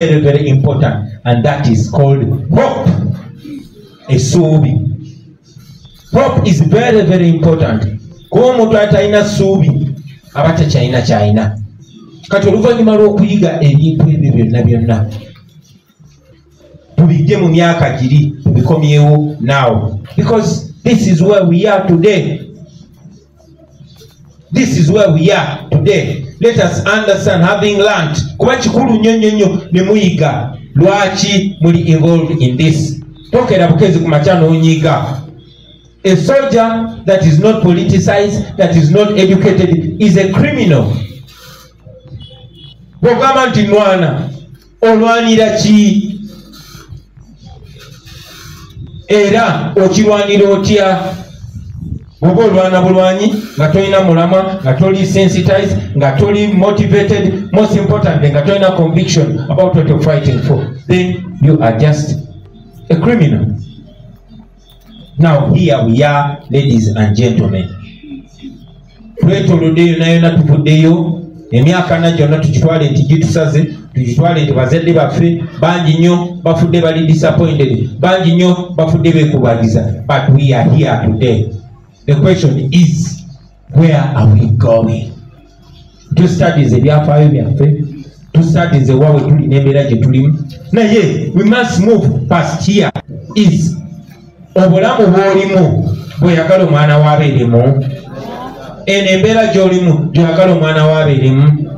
very, very important, and that is called hope. Esuubi. Hope is very, very important. Kuba omuntu atalina ssuubi aba takyalina kyalina. Kati oluvannyuma lw'okuyiga ebintu ebyo byonna tubijje mu myaka giri tubikomyewo now, because this is where we are today. This is where we are today. Let us understand, having learned kuba kikulu nnyo ne muyiga lwaki muli involved in this. Tokera bukezi ku makya n'onyiga. A soldier that is not politicized, that is not educated, is a criminal. Bw'ogamba nti nwana olwanira ki? Era okirwanira otya? Bw'oba olwana bulwanyi nga tolina mulama, nga toli sensitized, nga toli motivated, most importantly nga tolina conviction about what you're fighting for, then you are just a criminal. Now here we are, ladies and gentlemen. Twetoloddeyo nayona tuvuddeyo, emyaka na gyonna tukitwale nti gitusaze, tukitwale nti bazadde baffe bangi nnyo bafudde bali disappointed, bangi nnyo bafudde beekubagiza, but we are here today. The question is, where are we going? To studies ebyafaayo byaffe, to studies ewawe tuli n'embeera gye tulimu, naye we must move past here. Is obulamu bw'olimu bw'oyagala omwana w'abeeremu? Eno embeera gy'olimu gy'oyagala omwana w'abeeremu?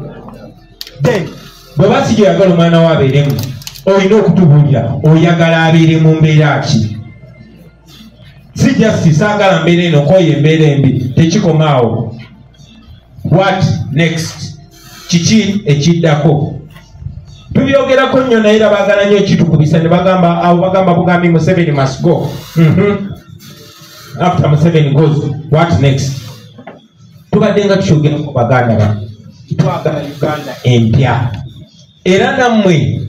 Then bw'oba si gy'oyagala omwana w'abeeremu, olina okutubuulira oyagala abeere mu mbeera ki? Si just saagala mbeera eno koye embeera embi, tekikomaawo. What next? Kiki ekiddako? Tubyogerako nnyo naye era baagala nnyo ekitukubisa ne bagamba abo bagamba bugambi Museveni must go. After Museveni goes, what next? Tubadde nga tukyogerako baganda bange, twagala Uganda empya. Era nammwe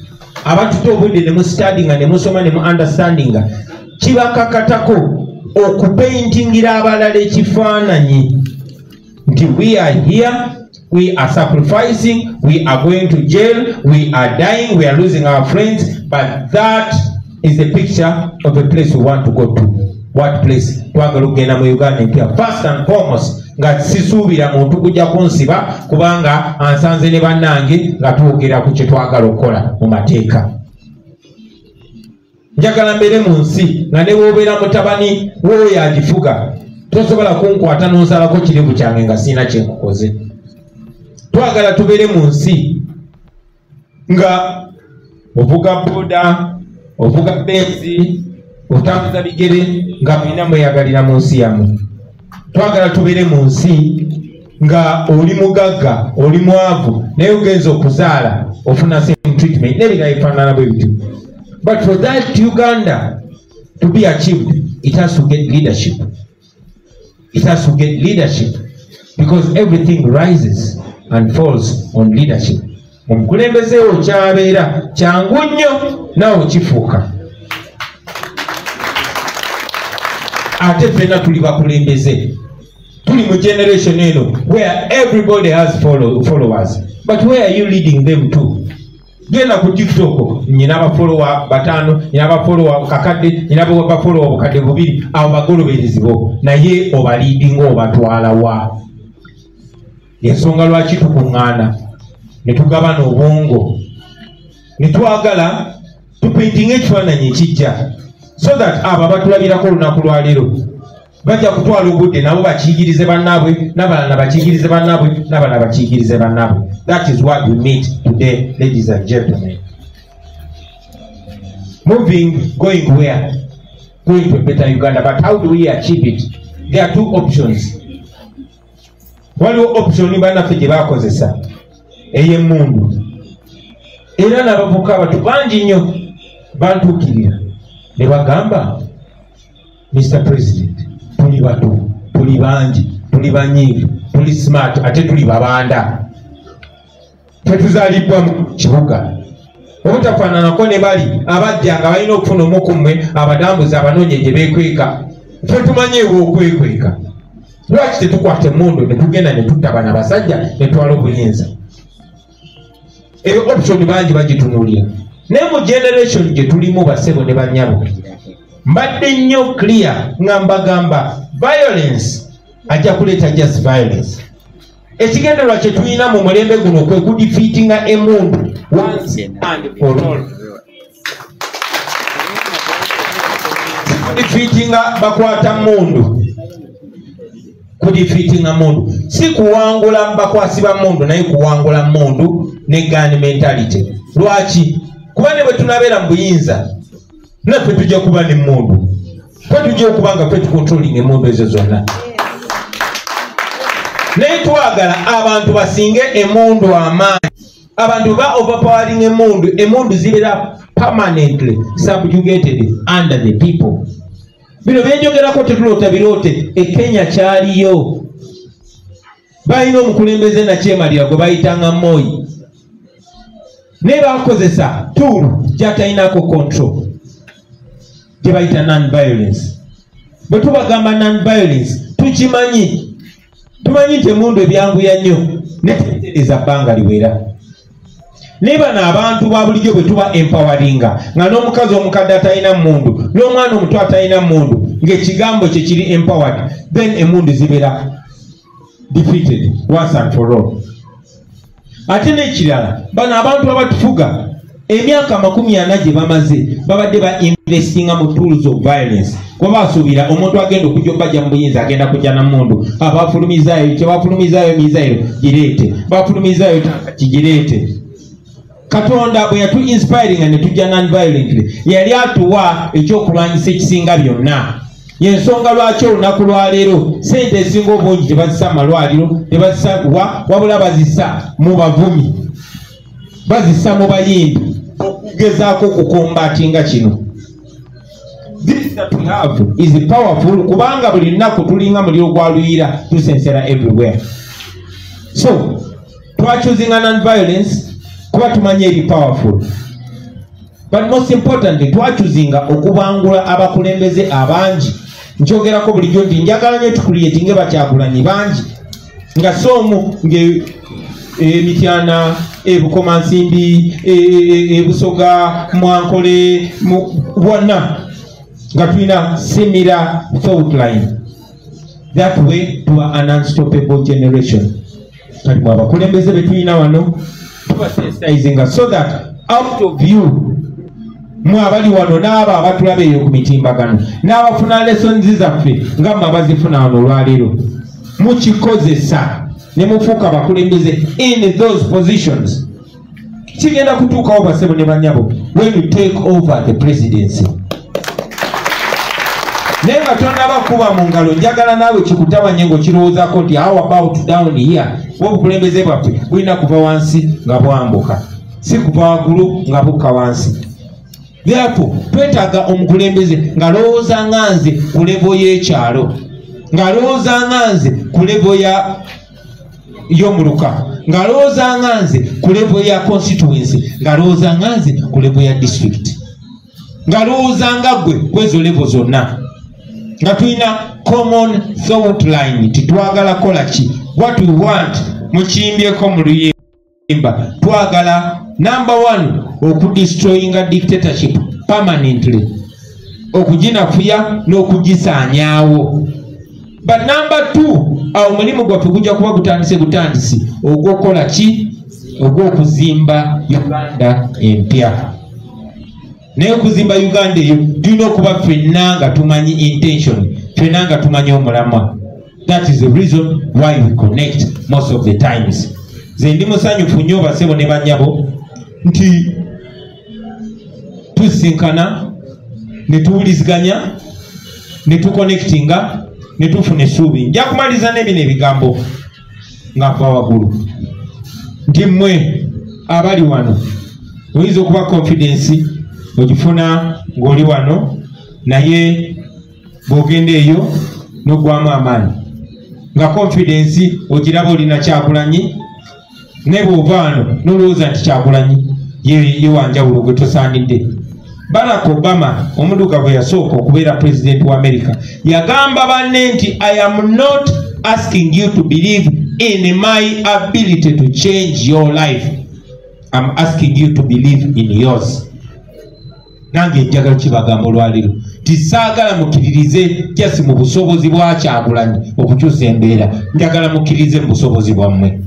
abatuta obudde ne mustudinga ne musoma ne mu understandinga, kibakakatako okupaintingira abalala ekifaananyi nti we are here, we are sacrificing, we are going to jail, we are dying, we are losing our friends, but that is the picture of a place we want to go to. What place? Twagala okugenda mu Uganda empya. First and foremost, nga sisuubira muntu kujja kunsiba kubanga ansanze ne bannange nga twogera ku kye twagala okukola mu mateeka. Njagala mbeere mu nsi nga ne bw'obeera mutabani w'oyo agifuga tosobola kunkwata n'onsalako kirevu kyange nga siina kye nkukoze. Twagala tubeere mu nsi nga ovuga boda, ovuga benzi, otambuza bigere nga mulina mweyagalira mu nsi yammwe. Twagala tubeere mu nsi nga oli mugagga, oli mwavu, naye ogenza okuzaala ofuna same treatment n'ebirala bifaanana bwe bityo. But for that Uganda to be achieved, it has to get leadership. It has to get leadership because everything rises and falls on leadership. Omukulembeze okyabeera kyangu nnyo naawe kifuuka. Ate ffenna tuli bakulembeze. Tuli mu generation eno where everybody has followers. But where are you leading them to? Genda ku TikTok, nyina abafolowa batano, nyina abafolowa kakadde, nyina abafolowa bukadde bubiri, abo bagoloberezi bo, naye obaliidinga obatwala wa? Ensonga lwaki tukuŋŋaana ne tugabana obwongo ne twagala tupaintinga ekifaananyi ekijja so that abo abatulabirako olunaku lwaleero bajja kutwala obudde nabo bakiyigirize bannaabwe, n'abalala bakiyigirize bannaabwe, n'abalala bakiyigirize bannaabwe. That is what we meet today, ladies and gentlemen. Moving, going where? Going to a better Uganda. But how do we achieve it? There are two options. Waliwo option bannaffe gye baakozesa ey'emmundu. Era n'abavubuka abatu bangi nnyo bantuukirira ne bagamba, Mr. President, tuli bato, tuli bangi, tuli banyiivu, tuli smart, ate tuli babanda. Tetuzaalibwa mu kibuga. Obutafaananako ne bali abajja nga balina okufuna omu ku mmwe abadambuzi abanoonye gye beekweka. Ffe tumanyeewo okwekweka. Lwaki tetukwata emmundu ne tugenda ne tutta bana basajja ne twala obuyinza? Eyo option bangi bagitunuulira. ne mu generation gye tulimu basebo ne banyabo mbadde nnyo clear nga mbagamba violence ajja kuleeta just violence. Ekigendererwa kye tulina mu mulembe guno kwe kudifeatinga emundu once and for all. Kudifeatinga bakwata mundu, kudifeatinga mundu si kuwangula bakwasi ba mundu naye kuwangula mundu ne gun mentality. Lwaki? Kuba ne bwe tunabeera mu buyinza naffe tujja kuba ne mundu, kwe tujja okubanga ffe tukontroling emundu ezo zonna. Naye twagala abantu basinge emundu amaanyi, abantu ba overpowering emundu zibeera permanently subjugated under the people. Bino byenjogerako tetuloota biroote. Kenya kyaliyo, balina omukulembeze nakyemalira gwe bayitanga Moi, naye bakozesa tool gyatalinako control gye bayita non-violence. Bwe tubagamba non-violence tukimanyi, tumanyi nti emundu ebyanguya nnyo netetereza bbanga liwera. Naye bano abantu ba bulijjo bwe tuba empoweringa nga n'omukazi omukadde atalina mundu n'omwana omuto atalina mundu ng'ekigambo kye kiri empowered, then emundu zibeera defeated once and for all. Ate n'ekirala bano abantu abatufuga emyaka 40 gye bamaze babadde ba investinga mu tools of violence. Kuba basuubira omuntu agenda okujja bajja mu buyinza agenda kujja na mundu, abafulumizaayo kyebafulumizaayo mizairo gireete, bafulumizaayo kigireete. Katonda bwe yatu inspiring ne tujja non-violently yali atuwa ekyokulwanyisa ekisinga byonna. Yensonga lwaki olunaku lwaleero sente esinga obungi tebazisa malwaliro, tebazisa wabula bazisa mu bavumi, bazisa mu bayimbi okugezaako okukombatinga kino. This that we have is powerful kubanga buli lunaku tulinga muliro gwa luyira tusensera everywhere. So twachoosing non-violence kuba tumanye eri powerful, but most importantly twachoosing okubangula abakulembeze abangi. Njogerako bulijjo nti njagala nnyo tucreatinge bakyagulanyi bangi nga somu nge Mityana, Bukomansimbi, Busoga, Mwankole wonna nga tulina similar thought line. That way tuba an unstoppable generation. Kati abakulembeze betulina wano tuba sensitizing so that out of you mwabali wano n'abo abatulaba eyo ku mitimbagano n'abafuna lessons zaffe nga mmwe abazifuna wano olwaleero mukikozesa ne mufuuka abakulembeze in those positions. Kigenda kutuukawo basebo ne banyabo when you take over the presidency. Naye nga tonaba kuba mu ngalo njagala naawe kikutabanye ng'okirowoozaako nti how about down here, obukulembeze bwaffe bulina kuva wansi nga bwambuka, si kuva waggulu nga bukka wansi. Therefore twetaaga omukulembeze nga lowooza nganze ku levo y'ekyalo, nga lowooza nganze ku levo y'omuluka, nga lowooza nganze ku levo ya constituency, nga lowooza nganze ku levo ya district, nga lowooza nga ggwe kwezo levo zonna, nga tulina common thought line titwagala kola ki, what we want mukimbyeko mu luyimba. Twagala number 1 okudestroyinga dictatorship permanently, okuginafuya n'okugisaanyaawo. But number 2 awo mulimu gwaffe gujja kuba gutandise ogw'okukola ki, ogw'okuzimba Uganda empya. Naye okuzimba Uganda eyo tulina okuba ffenna nga tumanyi intention, ffenna nga tumanyi omulamwa. That is the reason why we connect most of the times. Ze ndi musanyufu nnyo basebo ne banyabo nti tusinkana ne tuwuliziganya ne tuconnectinga ne tufuna essuubi. Nja kumaliza n'ebino ebigambo nga nva waggulu nti mmwe abali wano oyinza okuba confidence ogifuna ng'oli wano, naye bw'ogenda eyo n'oggwamu amaanyi nga confidence ogiraba olina Kyagulanyi, ne bw'ova wano n'olowooza nti Kyagulanyi ye wanjawulo gwe tosaanidde. Barack Obama omudugavu yasooka okubeera president wa America yagamba banne nti I am not asking you to believe in my ability to change your life, I'm asking you to believe in yours. nange njagala kibagamba olwaliro tisaagala mukiririze jasi mu busobozi bwa Kyagulanyi okukyusa embeera, njagala mukiririze mu busobozi bwammwe.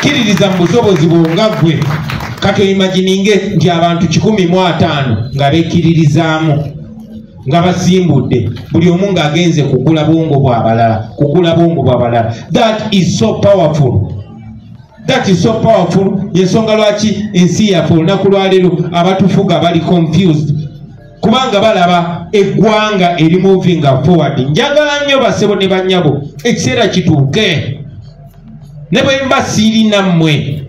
Kiririza mu busobozi bwo nga ggwe kati oyimagininge nti abantu 150 nga beekiririzaamu nga basimbudde buli omu ng'agenze kugula bwongo bw'abalala. That is so powerful. That is so powerful. Yensonga lwaki ensi yaffe olunaku lwaleero abatufuga bali confused kubanga balaba eggwanga eri moving forward. Njagala nnyo basebo ne bannyabo ekiseera kituuke ne bwe mba siiri nammwe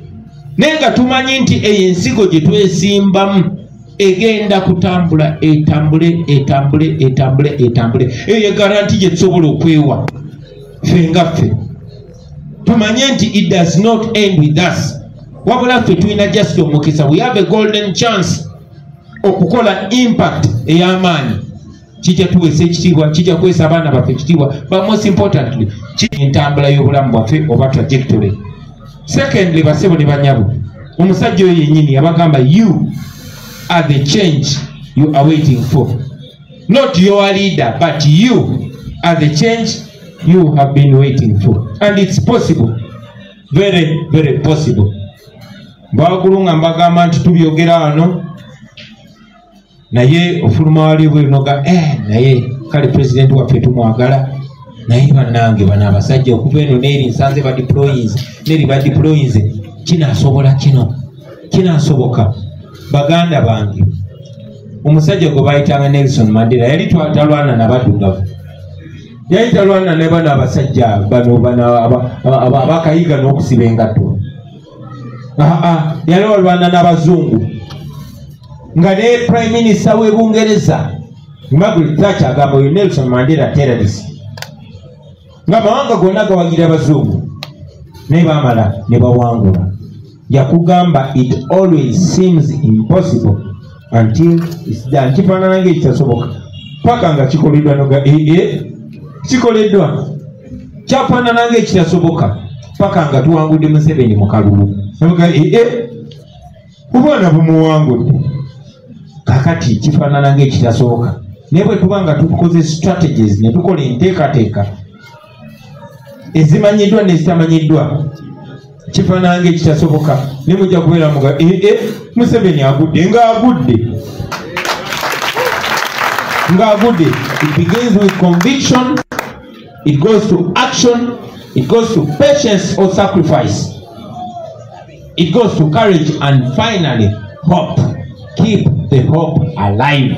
naye nga tumanyi nti eyo ensigo gye twesimbamu egenda kutambula etambule. Eyo garanti gye tusobola okwewa ffe nga ffe tumanye nti it does not end with us. Wabula ffe tulina just omukisa, we have a golden chance okukola impact ey'amaanyi. Kijja tuweesa ekitiibwa, kijja kuweesa abaana baffe ekitiibwa, but most importantly entambula y'obulamu bwaffe oba trajectory. Secondly, basebo ne banyabo, omusajja oyo yennyini abagamba you are the change you are waiting for. Not your leader, but you are the change you have been waiting for. And it's possible. Very, very possible. Bagulunga mbagamba nti tubyogera wano naye ofuluma wali bwenoga naye kale president waffe tumwagala naye bannange bano abasajja okuva eno neeri nsanze badeployinze kinaasobola kinaasoboka. Baganda bange omusajja gwe bayitanga Nelson Mandela yali talwana n'abaddugavu, yali talwana ne bano abasajja bano abakayiga n'okusiba engatto. Yali walwana n'abazungu nga ne prime minister w'e Bungereza Margaret Thatcher agamba oyo Nelson Mandela terrorist, nga mawanga gonna gawagira abazungu naye baamala ne bawangula. Yakugamba it always seems impossible until it's done. Kifaanana ng'ekitasoboka paka nga kikoleddwa noga kikoleddwa kyafaanana ng'ekitasoboka paka nga tuwangudde Museveni mu kalulu noga obwana bumuwangudde kakati kifaanana ng'ekitasoboka. Naye bwe tuba nga tukoze strategies ne tukola enteekateeka ezimanyiddwa n'ezitamanyiddwa kifaanana ng'ekitasoboka ne mujja kubeera muga Museveni agudde ng'agudde. It begins with conviction, it goes to action, it goes to patience or sacrifice, it goes to courage, and finally hope. Keep the hope alive.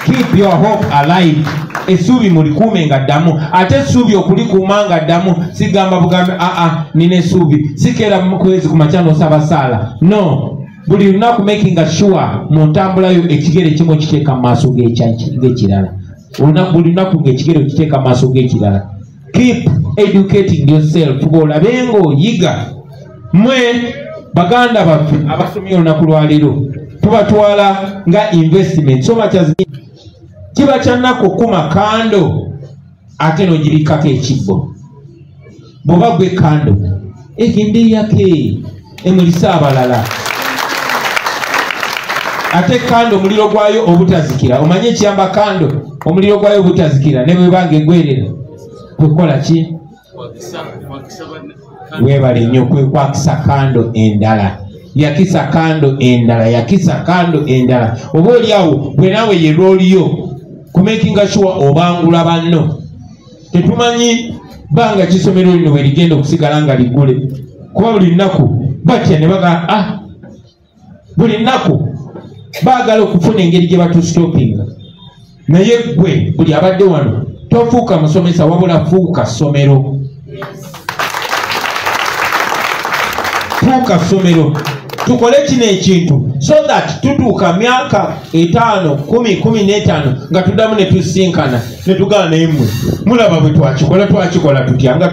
Keep your hope alive. Essuubi mulikuume nga ddamu, ate essuubi okulikuuma nga ddamu sigamba bugambe nina essuubi sikeera mu kwezi ku makya n'osaba saala. No, buli lunaku making sure mu ntambulayo ekigere kimu kiteeka mu maaso g'ekirala. Buli lunaku ng'ekigere kiteeka mu maaso g'ekirala. Keep educating yourself. Bw'olabe ng'oyiga. Mwe baganda baffe abasomye olunaku lwaleero tubatwala nga investment. So much as kiba kyannako kuma kando ate n'ogirikako ekibbo. Bw'oba gwe kando egende yake emulisa abalala. Ate kando omuliro gwayo obutazikira. Omanye ekiyamba kando omuliro gwayo obutazikira ne bwe banga egwerera kwekola ki? Weebale nnyo kwekwakisa kando endala. Yakisa kando endala. Oba oli awo bwe naawe ye looliyo kumakinga sure obangula banno. Tetumanyi banga kisomero lino bwe ligenda okusigala nga ligule. Kuba buli lunaku batya ne baga buli lunaku baagala okufuna engeri gye batusitopinga. Naye gwe buli abadde wano tofuuka musomesa wabula fuuka ssomero. Fuuka ssomero. Tukole kino ekintu so that tutuuka myaka 5, 10, 15 nga tuddamu ne tusinkana ne tugana naye mmwe mulaba bwe twakikola tutya nga